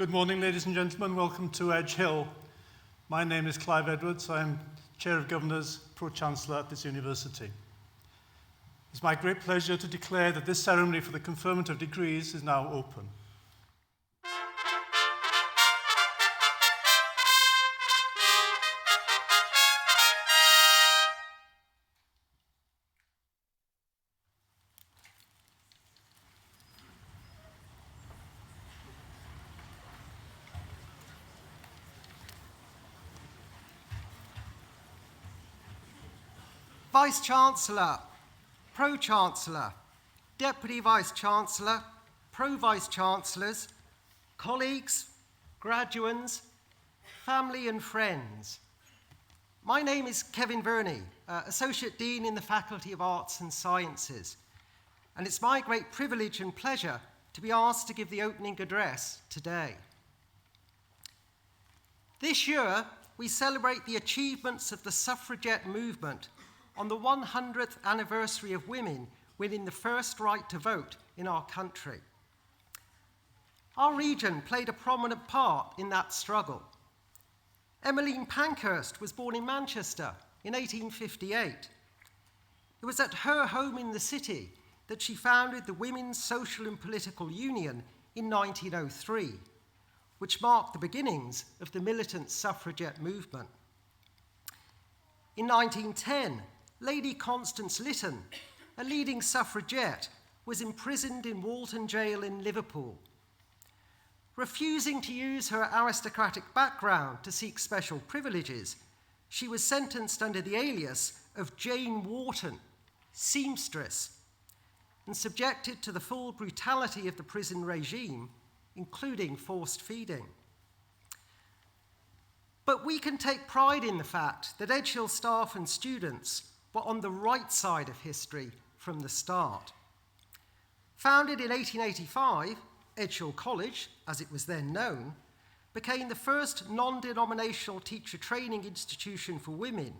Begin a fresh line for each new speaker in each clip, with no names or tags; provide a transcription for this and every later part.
Good morning, ladies and gentlemen. Welcome to Edge Hill. My name is Clive Edwards. I'm Chair of Governors, Pro-Chancellor at this university. It's my great pleasure to declare that this ceremony for the conferment of degrees is now open.
Vice-Chancellor, Pro-Chancellor, Deputy Vice-Chancellor, Pro-Vice-Chancellors, colleagues, graduands, family and friends. My name is Kevin Verney, Associate Dean in the Faculty of Arts and Sciences, and it's my great privilege and pleasure to be asked to give the opening address today. This year, we celebrate the achievements of the suffragette movement on the 100th anniversary of women winning the first right to vote in our country. Our region played a prominent part in that struggle. Emmeline Pankhurst was born in Manchester in 1858. It was at her home in the city that she founded the Women's Social and Political Union in 1903, which marked the beginnings of the militant suffragette movement. In 1910, Lady Constance Lytton, a leading suffragette, was imprisoned in Walton Jail in Liverpool. Refusing to use her aristocratic background to seek special privileges, she was sentenced under the alias of Jane Wharton, seamstress, and subjected to the full brutality of the prison regime, including forced feeding. But we can take pride in the fact that Edge Hill staff and students were on the right side of history from the start. Founded in 1885, Edge Hill College, as it was then known, became the first non-denominational teacher training institution for women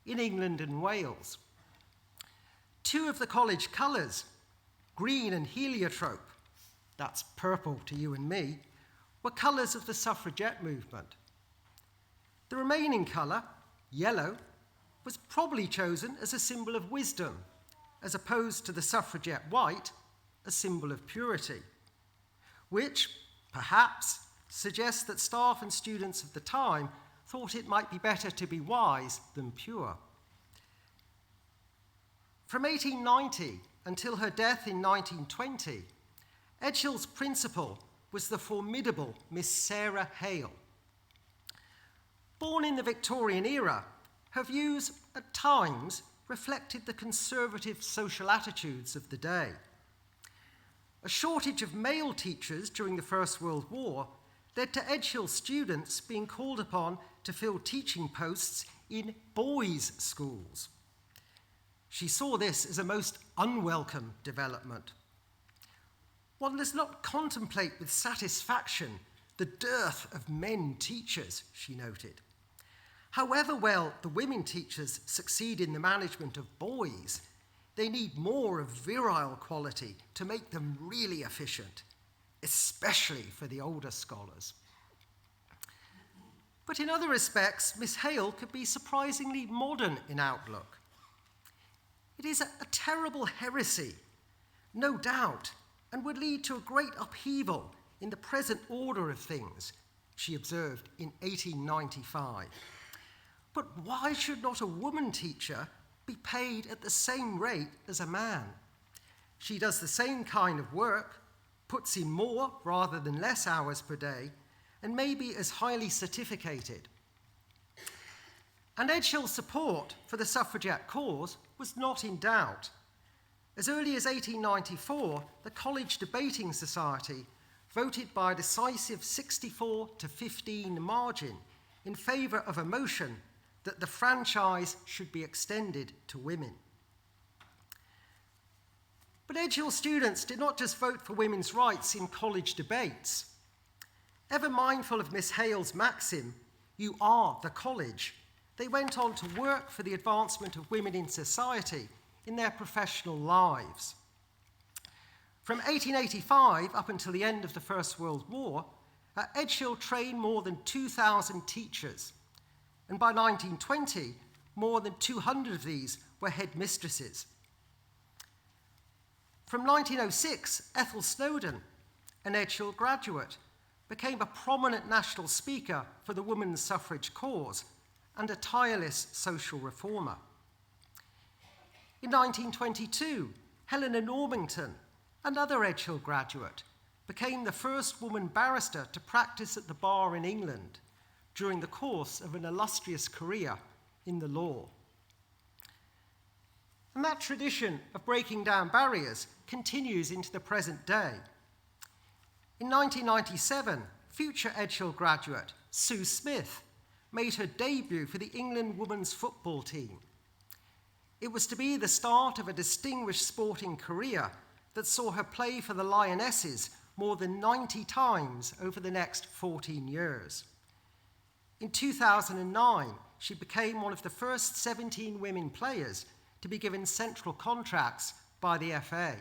in England and Wales. Two of the college colours, green and heliotrope, that's purple to you and me, were colours of the suffragette movement. The remaining colour, yellow, was probably chosen as a symbol of wisdom, as opposed to the suffragette white, a symbol of purity, which, perhaps, suggests that staff and students of the time thought it might be better to be wise than pure. From 1890 until her death in 1920, Edge Hill's principal was the formidable Miss Sarah Hale. Born in the Victorian era, her views at times reflected the conservative social attitudes of the day. A shortage of male teachers during the First World War led to Edge Hill students being called upon to fill teaching posts in boys' schools. She saw this as a most unwelcome development. One does not contemplate with satisfaction the dearth of men teachers, she noted. However well the women teachers succeed in the management of boys, they need more of virile quality to make them really efficient, especially for the older scholars. But in other respects, Miss Hale could be surprisingly modern in outlook. It is a terrible heresy, no doubt, and would lead to a great upheaval in the present order of things, she observed in 1895. But why should not a woman teacher be paid at the same rate as a man? She does the same kind of work, puts in more rather than less hours per day, and may be as highly certificated. And Edge Hill's support for the suffragette cause was not in doubt. As early as 1894, the College Debating Society voted by a decisive 64-15 margin in favour of a motion that the franchise should be extended to women. But Edge Hill students did not just vote for women's rights in college debates. Ever mindful of Miss Hale's maxim, "You are the college," they went on to work for the advancement of women in society in their professional lives. From 1885 up until the end of the First World War, Edge Hill trained more than 2,000 teachers, and by 1920, more than 200 of these were headmistresses. From 1906, Ethel Snowdon, an Edge Hill graduate, became a prominent national speaker for the women's suffrage cause and a tireless social reformer. In 1922, Helena Normington, another Edge Hill graduate, became the first woman barrister to practice at the bar in England during the course of an illustrious career in the law. And that tradition of breaking down barriers continues into the present day. In 1997, future Edge Hill graduate Sue Smith made her debut for the England women's football team. It was to be the start of a distinguished sporting career that saw her play for the Lionesses more than 90 times over the next 14 years. In 2009, she became one of the first 17 women players to be given central contracts by the FA.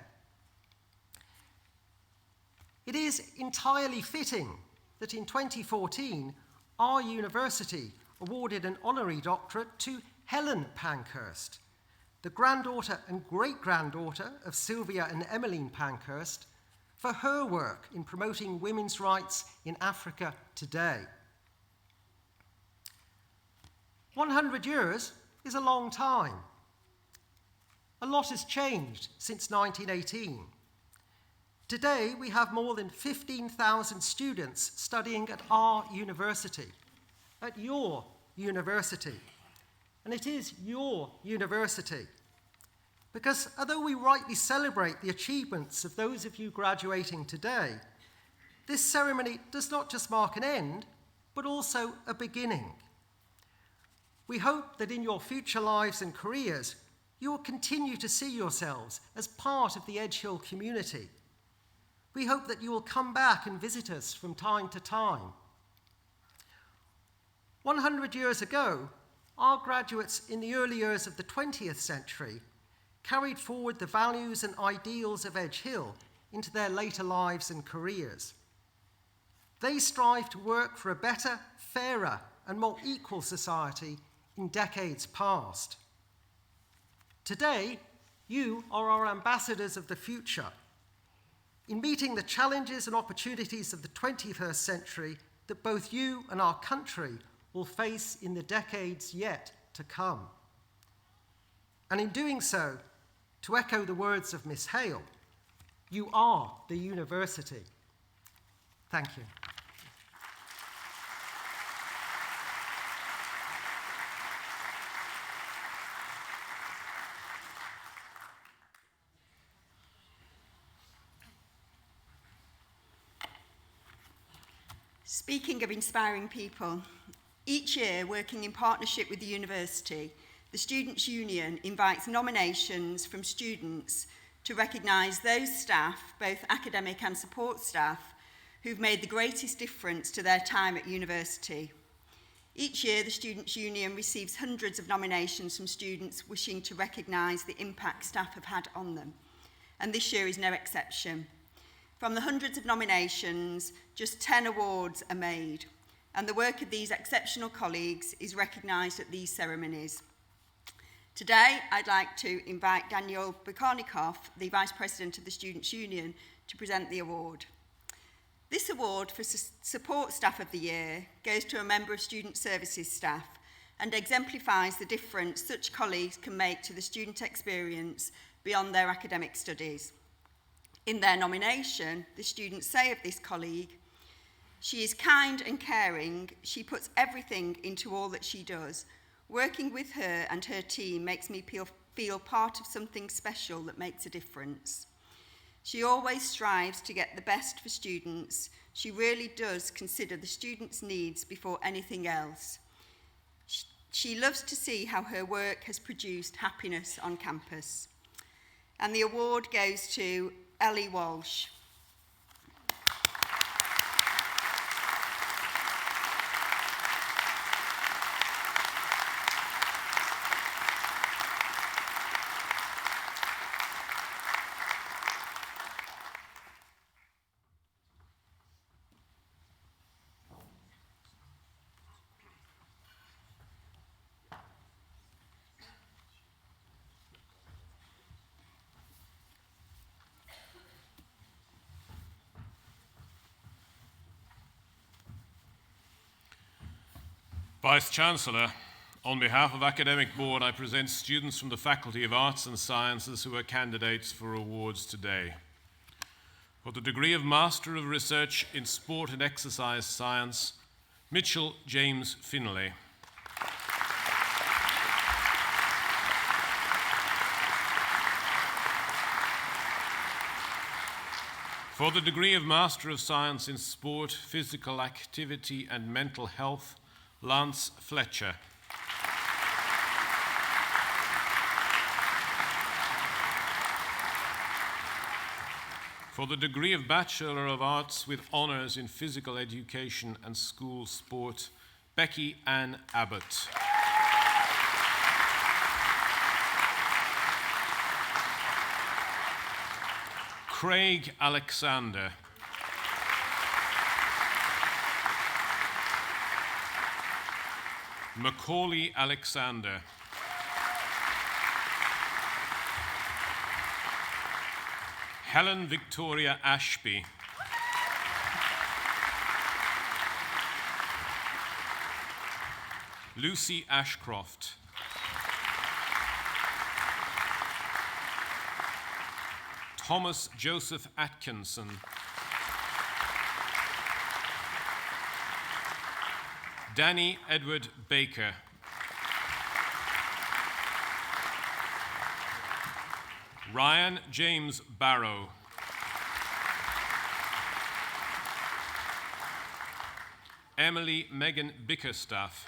It is entirely fitting that in 2014, our university awarded an honorary doctorate to Helen Pankhurst, the granddaughter and great-granddaughter of Sylvia and Emmeline Pankhurst, for her work in promoting women's rights in Africa today. 100 years is a long time. A lot has changed since 1918. Today, we have more than 15,000 students studying at our university, at your university. And it is your university. Because although we rightly celebrate the achievements of those of you graduating today, this ceremony does not just mark an end, but also a beginning. We hope that in your future lives and careers, you will continue to see yourselves as part of the Edge Hill community. We hope that you will come back and visit us from time to time. 100 years ago, our graduates in the early years of the 20th century carried forward the values and ideals of Edge Hill into their later lives and careers. They strive to work for a better, fairer, and more equal society in decades past. Today, you are our ambassadors of the future. In meeting the challenges and opportunities of the 21st century that both you and our country will face in the decades yet to come. And in doing so, to echo the words of Miss Hale, you are the university. Thank you.
Speaking of inspiring people, each year, working in partnership with the university, the Students' Union invites nominations from students to recognise those staff, both academic and support staff, who've made the greatest difference to their time at university. Each year, the Students' Union receives hundreds of nominations from students wishing to recognise the impact staff have had on them, and this year is no exception. From the hundreds of nominations, just 10 awards are made, and the work of these exceptional colleagues is recognised at these ceremonies. Today, I'd like to invite Daniel Bukarnikov, the Vice President of the Students' Union, to present the award. This award for Support Staff of the Year goes to a member of Student Services staff and exemplifies the difference such colleagues can make to the student experience beyond their academic studies. In their nomination, the students say of this colleague, "She is kind and caring. She puts everything into all that she does. Working with her and her team makes me feel part of something special that makes a difference. She always strives to get the best for students. She really does consider the students' needs before anything else. She loves to see how her work has produced happiness on campus." And the award goes to Ellie Walsh.
Vice-Chancellor, on behalf of Academic Board, I present students from the Faculty of Arts and Sciences who are candidates for awards today. For the degree of Master of Research in Sport and Exercise Science, Mitchell James Finlay. For the degree of Master of Science in Sport, Physical Activity and Mental Health, Lance Fletcher. For the degree of Bachelor of Arts with Honours in Physical Education and School Sport, Becky Ann Abbott. Craig Alexander. Macaulay Alexander. Helen Victoria Ashby. Lucy Ashcroft. Thomas Joseph Atkinson. Danny Edward Baker. Ryan James Barrow. Emily Megan Bickerstaff.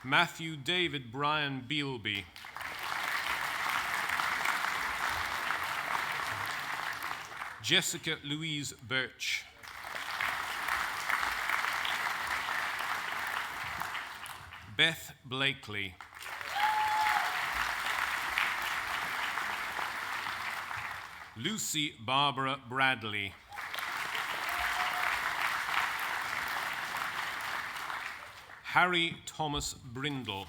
Matthew David Brian Bealby. Jessica Louise Birch. Beth Blakely. Lucy Barbara Bradley. Harry Thomas Brindle.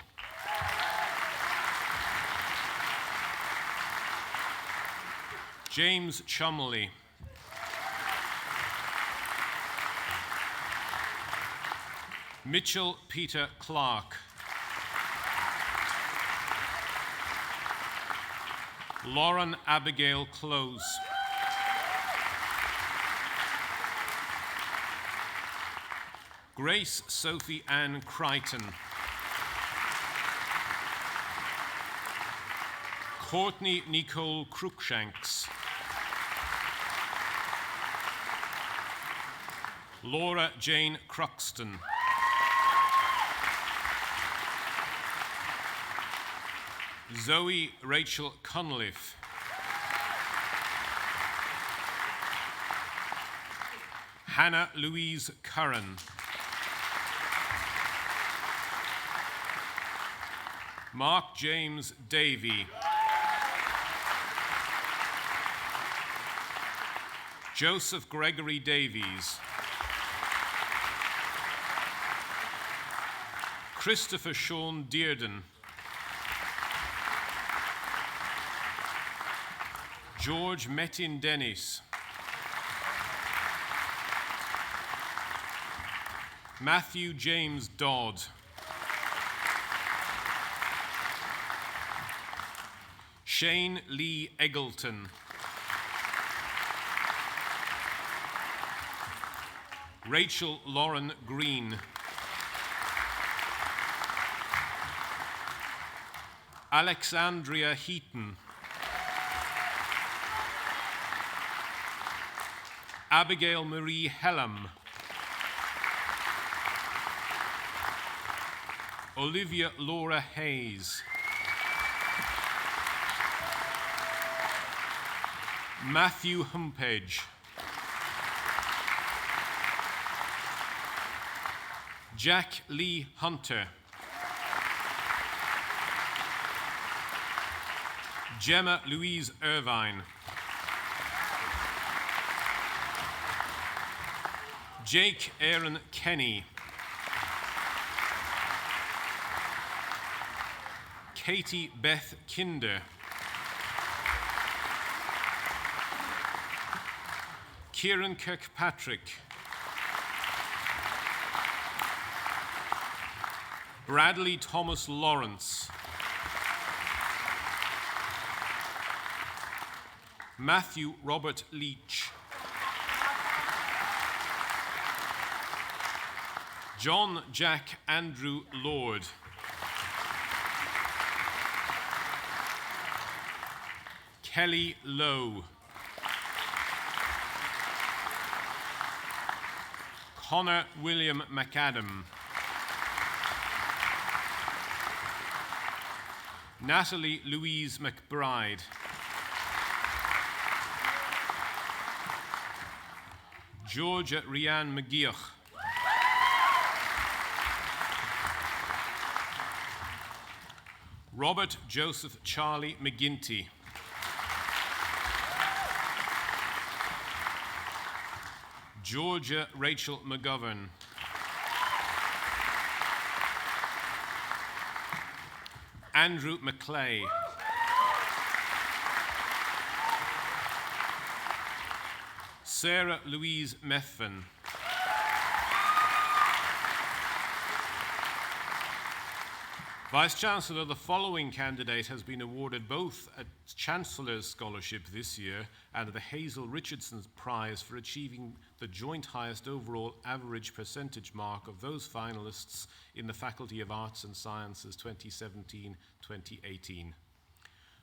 James Chumley. Mitchell Peter Clark. Lauren Abigail Close. Grace Sophie Ann Crichton. Courtney Nicole Cruikshanks. Laura Jane Cruxton. Zoe Rachel Cunliffe. Hannah Louise Curran. Mark James Davey. Joseph Gregory Davies. Christopher Sean Dearden. George Metin Dennis. Matthew James Dodd. Shane Lee Eggleton. Rachel Lauren Green. Alexandria Heaton. Abigail Marie Hellam. Olivia Laura Hayes. Matthew Humpage. Jack Lee Hunter. Gemma Louise Irvine. Jake Aaron Kenny. Katie Beth Kinder. Kieran Kirkpatrick. Bradley Thomas Lawrence. Matthew Robert Leach. John Jack Andrew Lord. Kelly Lowe. Connor William McAdam. Natalie Louise McBride. Georgia Rianne McGeoch. Robert Joseph Charlie McGinty. Georgia Rachel McGovern. Andrew McClay. Sarah Louise Methven. Vice-Chancellor, the following candidate has been awarded both a Chancellor's Scholarship this year and the Hazel Richardson Prize for achieving the joint highest overall average percentage mark of those finalists in the Faculty of Arts and Sciences 2017-2018.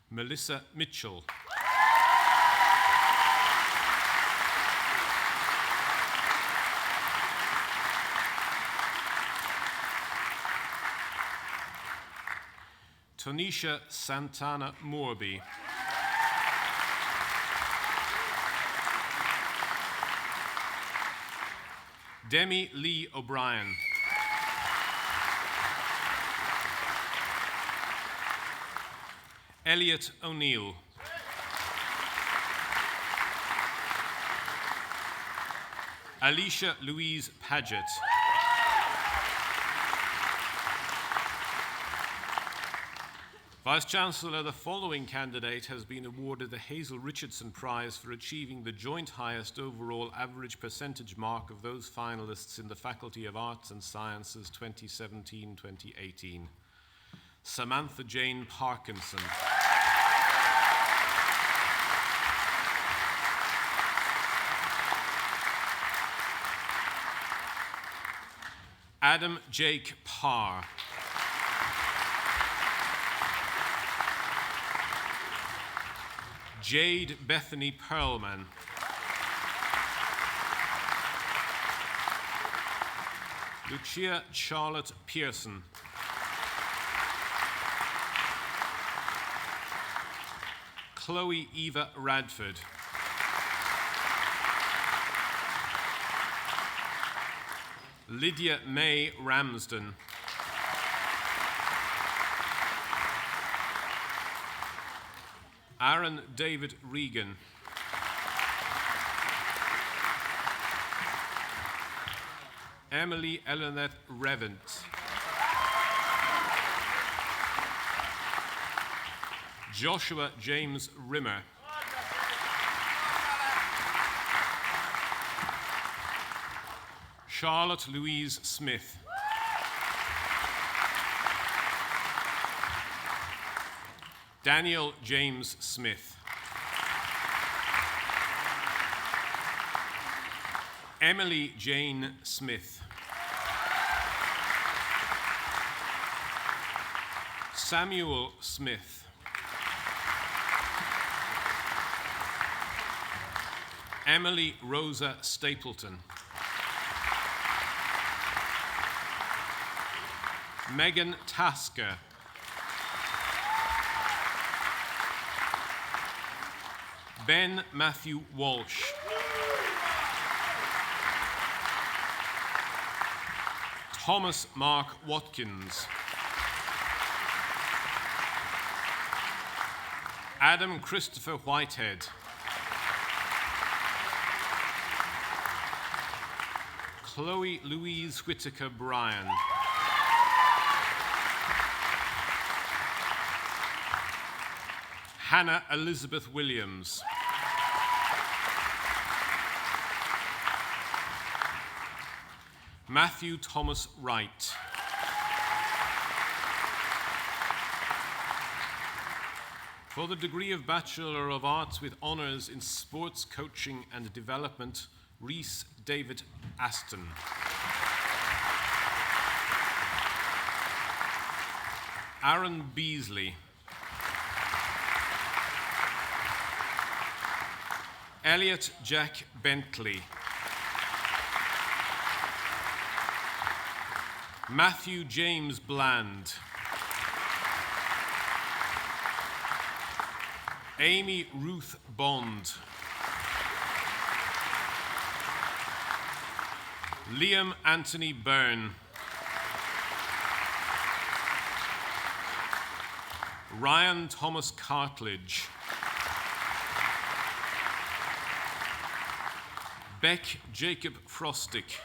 Melissa Mitchell. Tonisha Santana Morby. Demi Lee O'Brien. Elliot O'Neill. Alicia Louise Paget. Vice-Chancellor, the following candidate has been awarded the Hazel Richardson Prize for achieving the joint highest overall average percentage mark of those finalists in the Faculty of Arts and Sciences 2017-2018. Samantha Jane Parkinson. Adam Jake Parr. Jade Bethany Perlman. Lucia Charlotte Pearson. Chloe Eva Radford. Lydia May Ramsden. Aaron David Regan. Emily Elinette Revent. Joshua James Rimmer. Charlotte Louise Smith. Daniel James Smith. Emily Jane Smith. Samuel Smith. Emily Rosa Stapleton. Megan Tasker. Ben Matthew Walsh. Thomas Mark Watkins. Adam Christopher Whitehead. Chloe Louise Whitaker Bryan. Hannah Elizabeth Williams. Matthew Thomas Wright. For the degree of Bachelor of Arts with honours in Sports Coaching and Development, Rhys David Aston. Aaron Beasley. Elliot Jack Bentley. Matthew James Bland. Amy Ruth Bond. Liam Anthony Byrne. Ryan Thomas Cartledge. Beck Jacob Frostick.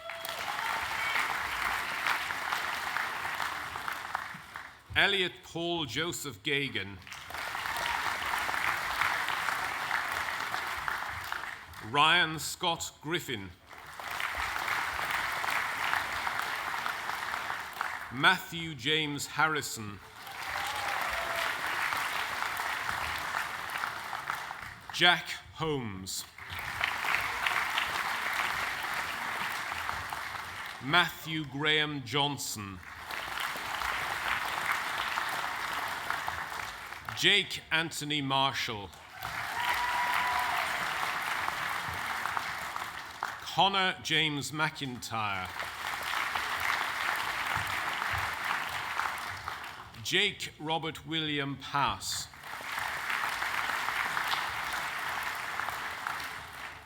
Elliot Paul Joseph Gagan. Ryan Scott Griffin. Matthew James Harrison. Jack Holmes. Matthew Graham Johnson. Jake Anthony Marshall. Connor James McIntyre. Jake Robert William Pass.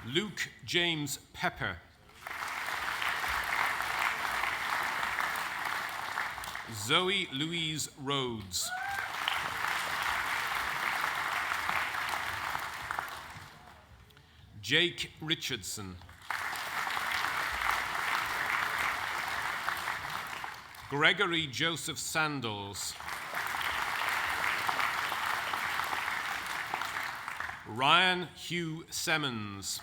Luke James Pepper. Zoe Louise Rhodes. Jake Richardson. Gregory Joseph Sandals. Ryan Hugh Simmons.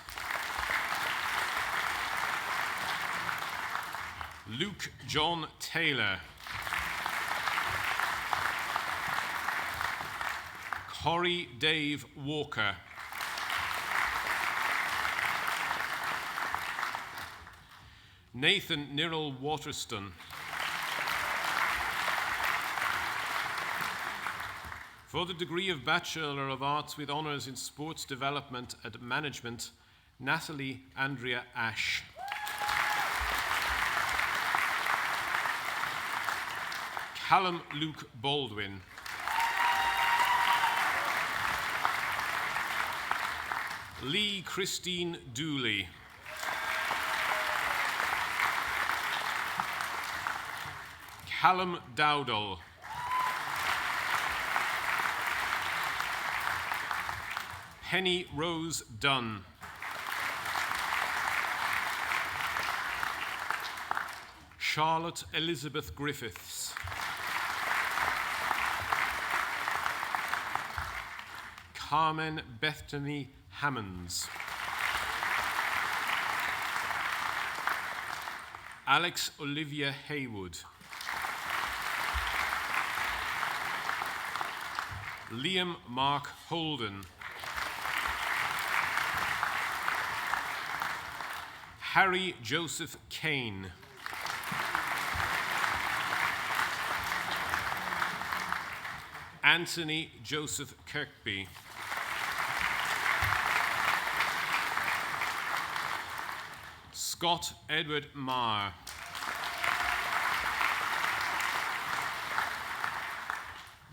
Luke John Taylor. Corey Dave Walker. Nathan Nirral Waterston. For the degree of Bachelor of Arts with honours in Sports Development and Management, Natalie Andrea Ash. Callum Luke Baldwin. Lee Christine Dooley. Callum Dowdall. Penny Rose Dunn. Charlotte Elizabeth Griffiths. Carmen Bethany Hammonds. Alex Olivia Haywood. Liam Mark Holden. Harry Joseph Kane. Anthony Joseph Kirkby. Scott Edward Marr.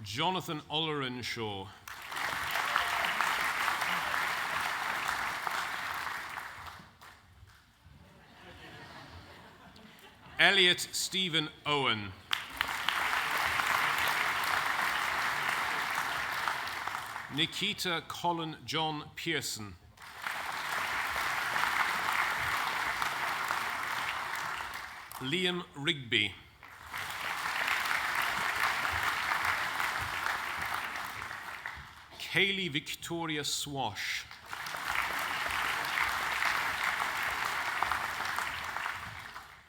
Jonathan Ollerenshaw. Elliot Stephen Owen. Nikita Colin John Pearson. Liam Rigby. Kaylee Victoria Swash.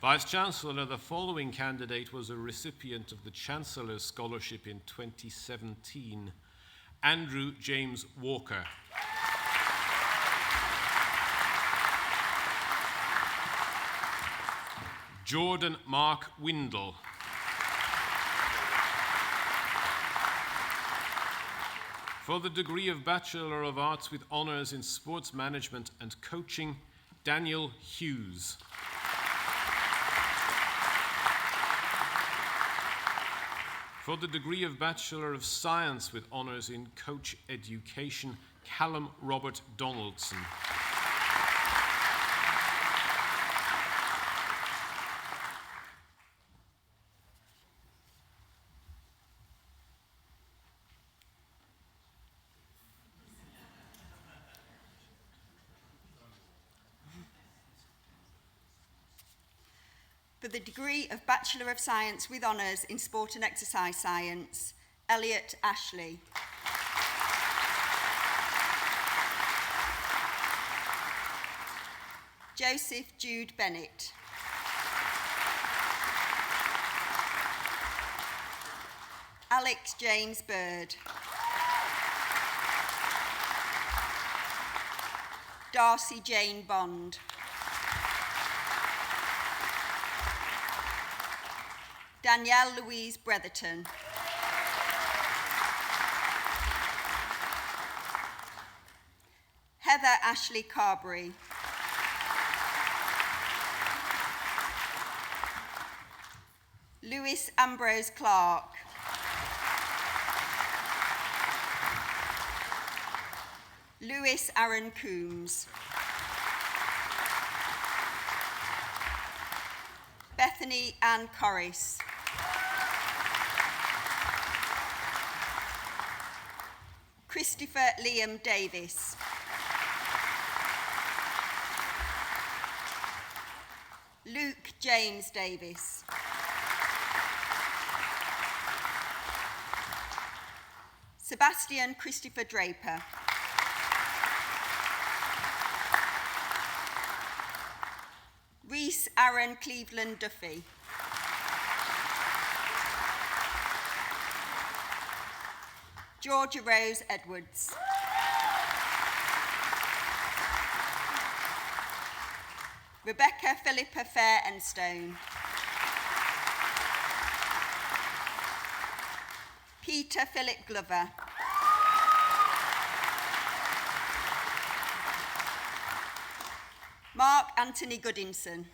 Vice-Chancellor, the following candidate was a recipient of the Chancellor's Scholarship in 2017. Andrew James Walker. Jordan Mark Windle. For the degree of Bachelor of Arts with Honours in Sports Management and Coaching, Daniel Hughes. For the degree of Bachelor of Science with Honours in Coach Education, Callum Robert Donaldson.
For the degree of Bachelor of Science with Honours in Sport and Exercise Science, Elliot Ashley. Joseph Jude Bennett. Alex James Bird. Darcy Jane Bond. Danielle Louise Bretherton. Heather Ashley Carberry. Lewis Ambrose Clark. Lewis Aaron Coombs. Bethany Ann Corris. Christopher Liam Davis. Luke James Davis. Sebastian Christopher Draper. Reese Aaron Cleveland Duffy. Georgia Rose Edwards. Rebecca Philippa Fair Enstone. Peter Philip Glover. Mark Anthony Goodinson.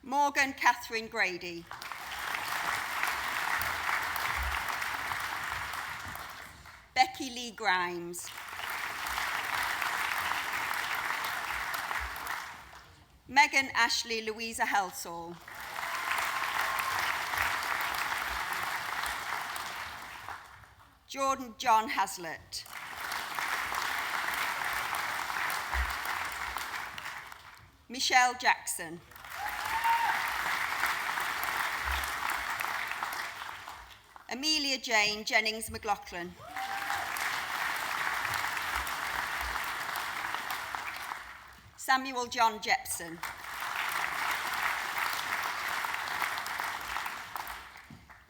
Morgan Catherine Grady. Becky Lee Grimes. Megan Ashley Louisa Helsall. Jordan John Haslett. Michelle Jackson. Amelia Jane Jennings McLaughlin. Samuel John Jepson.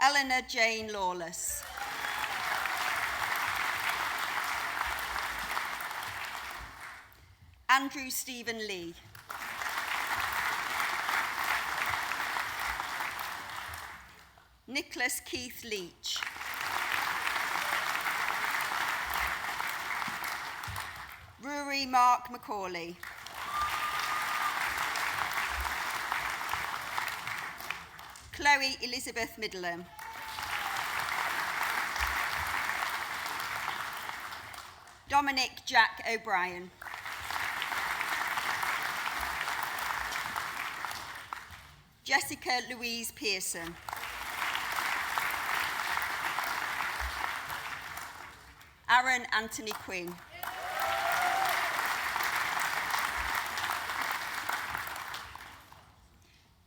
Eleanor Jane Lawless. Andrew Stephen Lee. Nicholas Keith Leach. Rory Mark Macaulay. Chloe Elizabeth Middleham. Dominic Jack O'Brien. Jessica Louise Pearson. Aaron Anthony Quinn.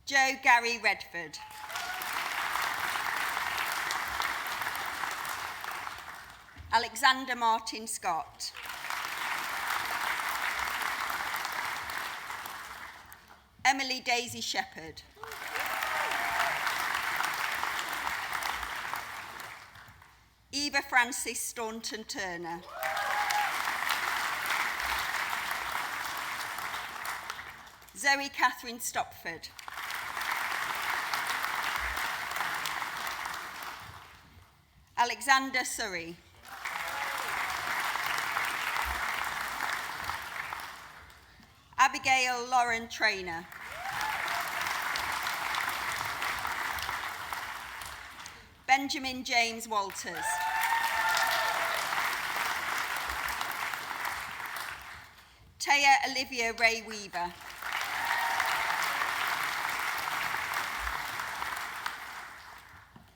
Joe Gary Redford. Alexander Martin Scott. Emily Daisy Shepherd. Ava Francis Staunton Turner. Zoe Catherine Stopford. Alexander Surrey. Abigail Lauren Traynor. Benjamin James Walters. Taya Olivia Ray Weaver.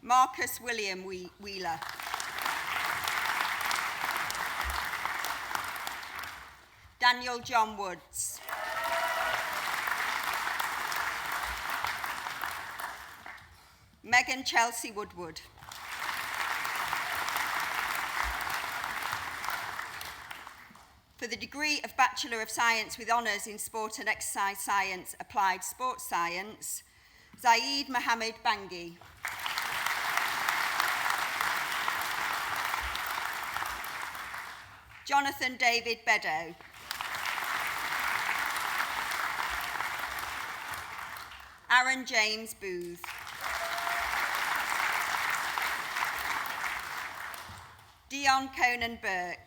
Marcus William Wheeler. Daniel John Woods. Megan Chelsea Woodward. For the degree of Bachelor of Science with Honours in Sport and Exercise Science, Applied Sports Science, Zaid Mohammed Bangi. Jonathan David Beddoe. Aaron James Booth. Dion Conan Burke.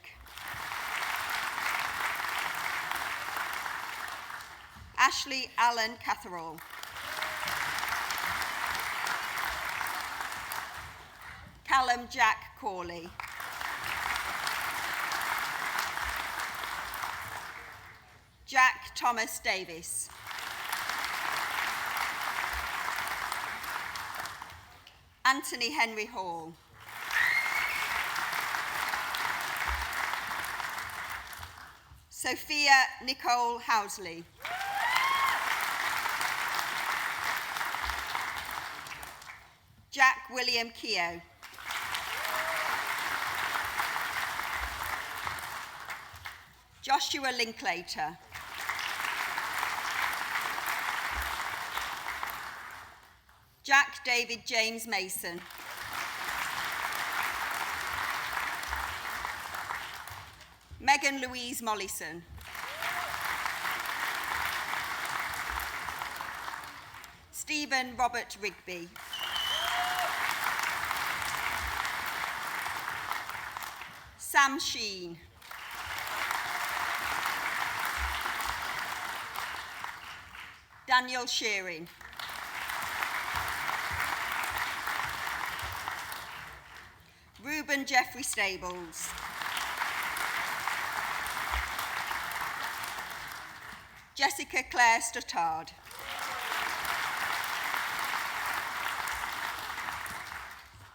Ashley Allen Catherall. Callum Jack Corley. Jack Thomas Davis. Anthony Henry Hall. Sophia Nicole Housley. Jack William Keogh. Joshua Linklater. Jack David James Mason. Megan Louise Mollison. Stephen Robert Rigby. Sam Sheen. Daniel Shearing. Reuben Jeffrey Stables. Jessica Claire Stuttard.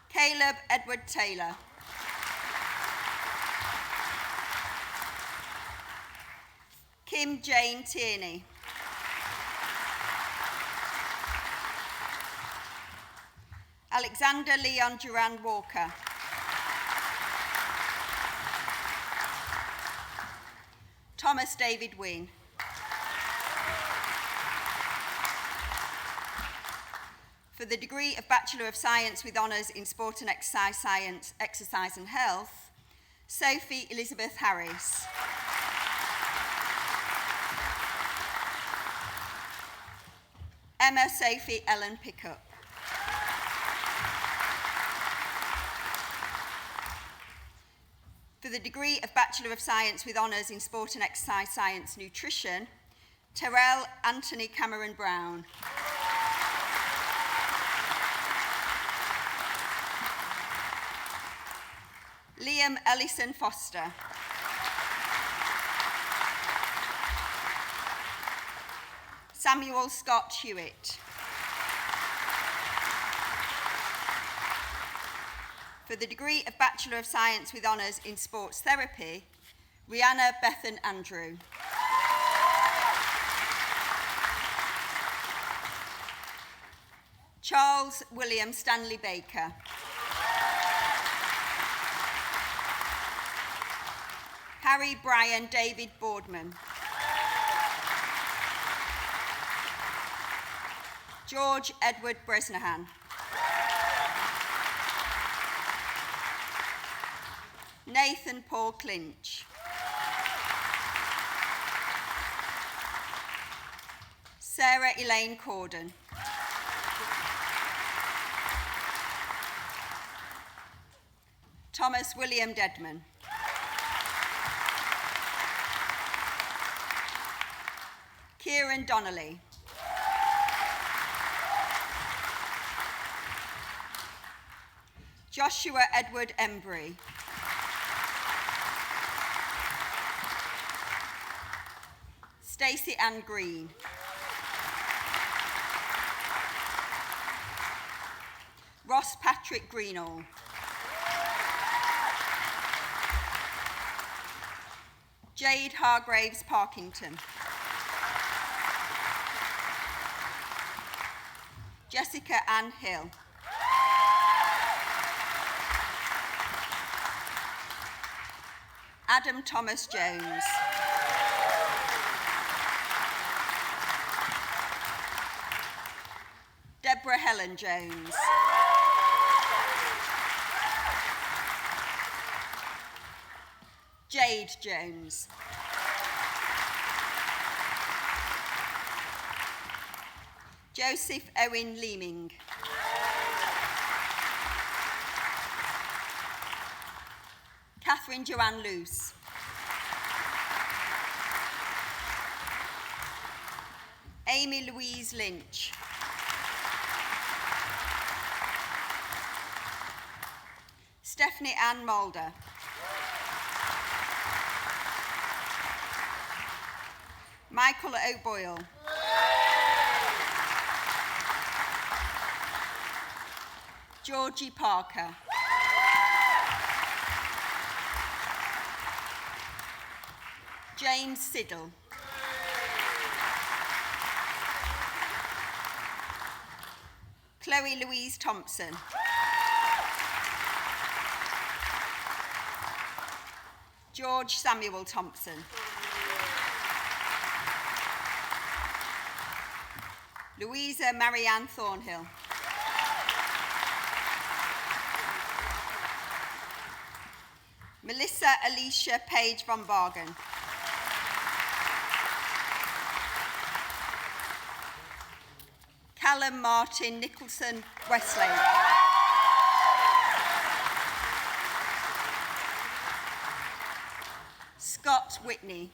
Caleb Edward Taylor. Kim Jane Tierney. Alexander Leon Duran Walker. Thomas David Wing. For the degree of Bachelor of Science with Honours in Sport and Exercise Science, Exercise and Health, Sophie Elizabeth Harris. Emma Sophie Ellen Pickup. For the degree of Bachelor of Science with Honours in Sport and Exercise Science Nutrition, Terrell Anthony Cameron Brown. Liam Ellison Foster. Samuel Scott Hewitt. For the degree of Bachelor of Science with Honours in Sports Therapy, Rihanna Bethan Andrew. Charles William Stanley Baker. Harry Brian David Boardman. George Edward Bresnahan. Nathan Paul Clinch. Sarah Elaine Corden. Thomas William Dedman. Kieran Donnelly. Joshua Edward Embry. Stacey Ann Green. Ross Patrick Greenall. Jade Hargraves Parkington. Jessica Ann Hill. Adam Thomas Jones. Deborah Helen Jones. Jade Jones. Joseph Owen Leeming. Catherine Joanne Luce. Amy Louise Lynch. Stephanie Ann Mulder. Michael O'Boyle. Georgie Parker. James Siddle. Chloe Louise Thompson. George Samuel Thompson. Louisa Marianne Thornhill. Melissa Alicia Page von Bargen. Callum Martin Nicholson Westlake. Scott Whitney.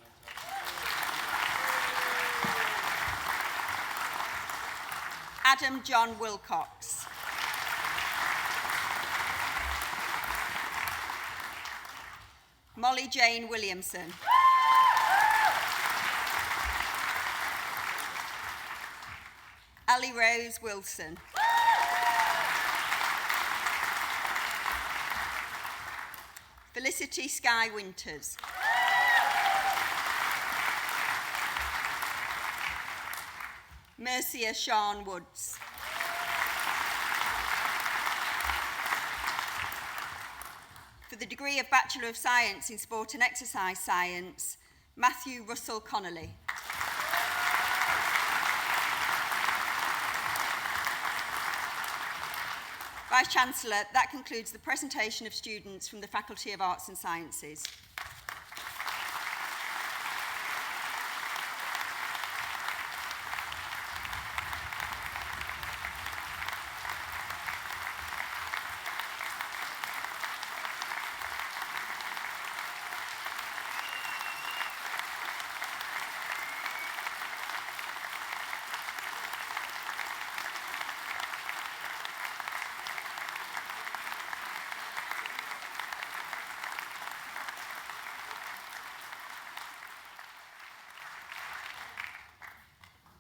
Adam John Wilcox. Molly Jane Williamson. Ali Rose Wilson. Felicity Sky Winters. Mercia Sean Woods. For the degree of Bachelor of Science in Sport and Exercise Science, Matthew Russell Connolly. Vice-Chancellor, that concludes the presentation of students from the Faculty of Arts and Sciences.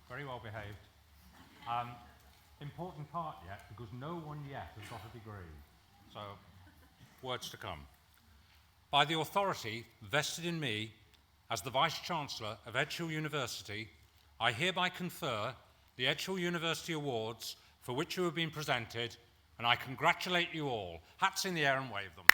Very well behaved. Important part yet, because no one yet has got a degree. So, words to come. By the authority vested in me as the Vice-Chancellor of Edgehill University, I hereby confer the Edgehill University Awards for which you have been presented, and I congratulate you all. Hats in the air and wave them.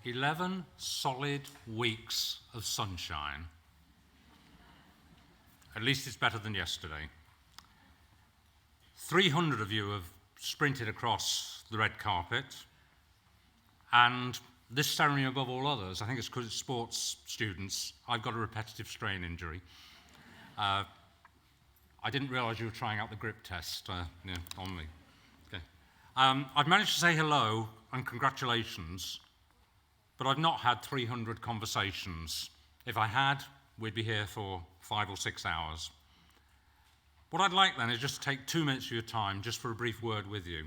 11 solid weeks of sunshine. At least it's better than yesterday. 300 of you have sprinted across the red carpet, and this ceremony above all others, I think it's because it's sports students, I've got a repetitive strain injury. I didn't realise you were trying out the grip test on me. Okay. I've managed to say hello and congratulations, but I've not had 300 conversations. If I had, we'd be here for 5 or 6 hours. What I'd like then is just to take 2 minutes of your time just for a brief word with you.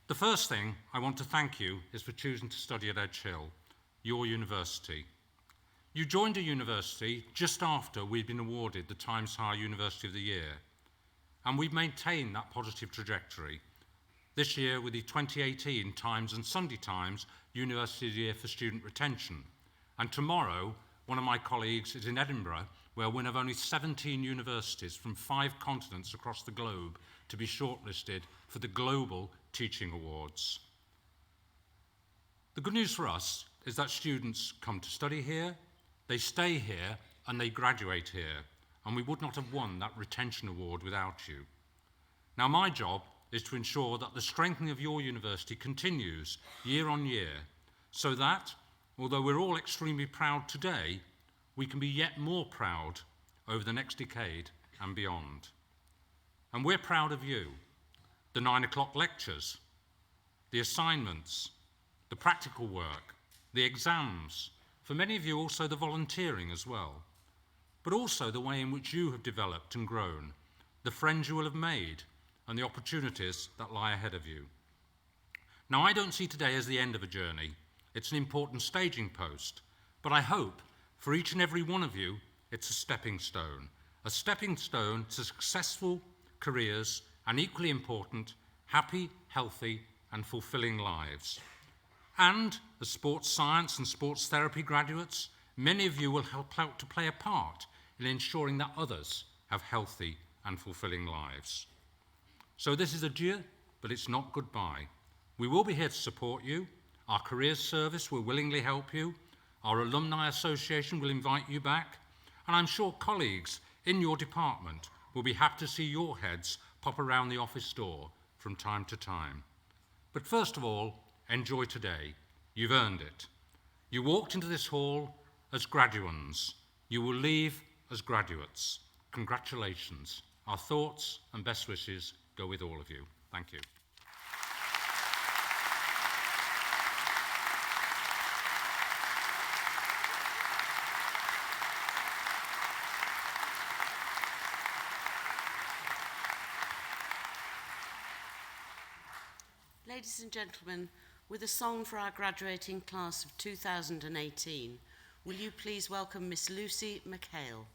The first thing I want to thank you is for choosing to study at Edge Hill, your university. You joined a university just after we'd been awarded the Times Higher University of the Year, and we've maintained that positive trajectory. This year with the 2018 Times and Sunday Times University of the Year for Student Retention. And tomorrow, one of my colleagues is in Edinburgh, where one of only 17 universities from 5 continents across the globe to be shortlisted for the Global Teaching Awards. The good news for us is that students come to study here, they stay here, and they graduate here, and we would not have won that retention award without you. Now, my job is to ensure that the strengthening of your university continues year on year, so that, although we're all extremely proud today, we can be yet more proud over the next decade and beyond. And we're proud of you. The 9 o'clock lectures, the assignments, the practical work, the exams, for many of you also the volunteering as well, but also the way in which you have developed and grown, the friends you will have made, and the opportunities that lie ahead of you. Now, I don't see today as the end of a journey. It's an important staging post, but I hope for each and every one of you, it's a stepping stone to successful careers and, equally important, happy, healthy, and fulfilling lives. And as sports science and sports therapy graduates, many of you will help out to play a part in ensuring that others have healthy and fulfilling lives. So this is adieu, but it's not goodbye. We will be here to support you. Our careers service will willingly help you. Our alumni association will invite you back. And I'm sure colleagues in your department will be happy to see your heads pop around the office door from time to time. But first of all, enjoy today. You've earned it. You walked into this hall as graduands. You will leave as graduates. Congratulations. Our thoughts and best wishes go with all of you. Thank you.
Ladies and gentlemen, with a song for our graduating class of 2018, will you please welcome Miss Lucy McHale.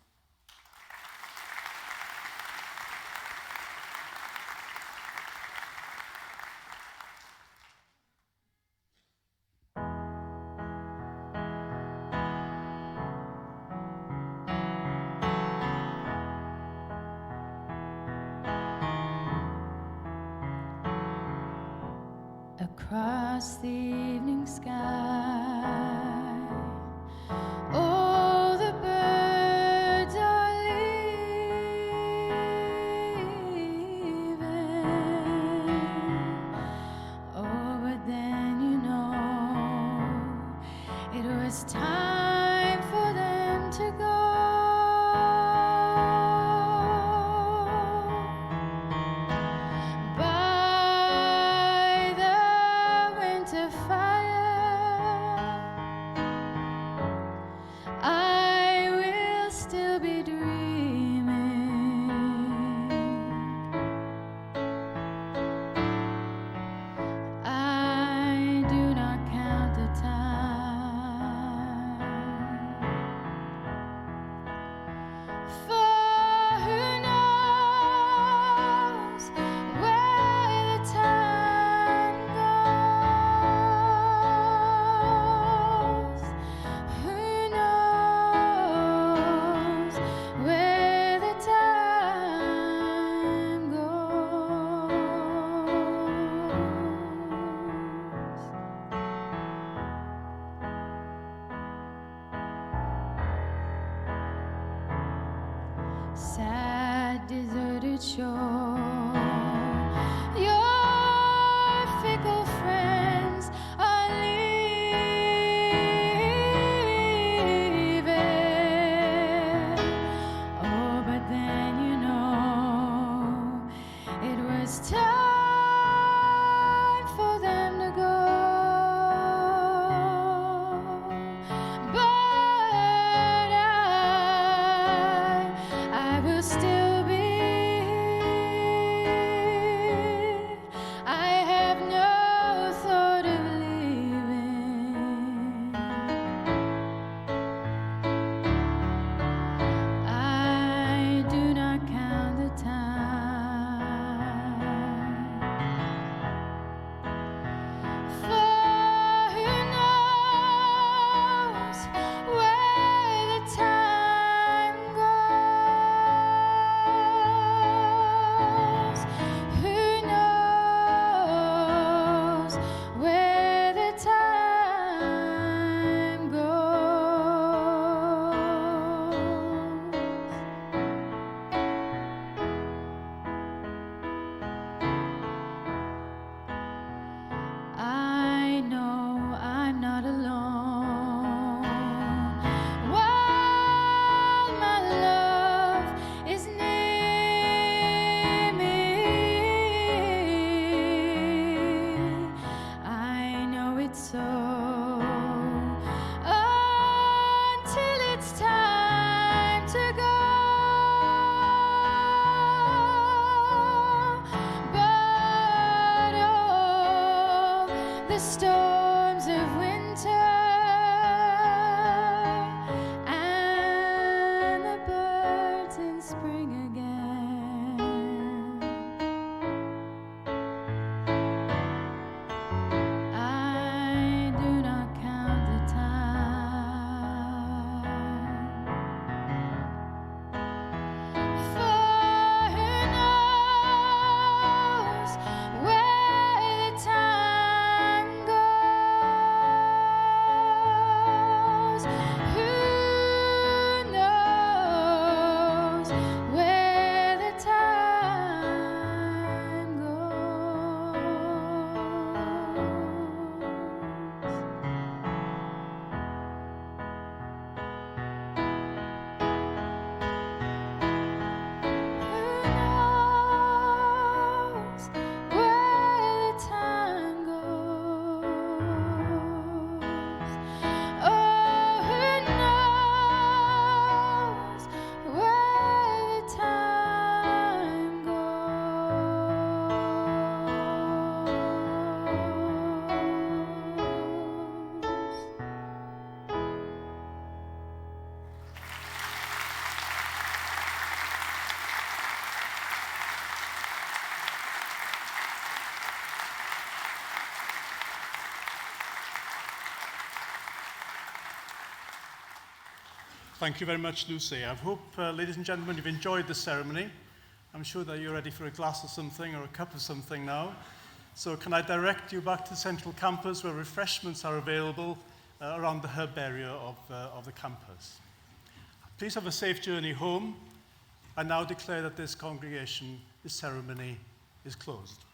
Across the evening sky, all the birds are leaving. Oh, but then you know it was time for them to go. By the winter fire, mature. Your fickle friends are leaving. Oh, but then you know it was time for them to go. But I will still be here. I have no thought of leaving. I do not count the time, for who knows where the time goes? Who knows where the time goes? I know I'm not alone. While my love is near me, I know it's so until it's time to go. But oh, the storms of winter and the birds in spring again, I do not count the time, for who knows where the time goes? Who knows where the time goes? Oh, who knows where the time goes?
Thank you very much, Lucy. I hope, ladies and gentlemen, you've enjoyed the ceremony. I'm sure that you're ready for a glass of something or a cup of something now. So can I direct you back to the central campus where refreshments are available around the hub area of the campus. Please have a safe journey home. I now declare that this ceremony is closed.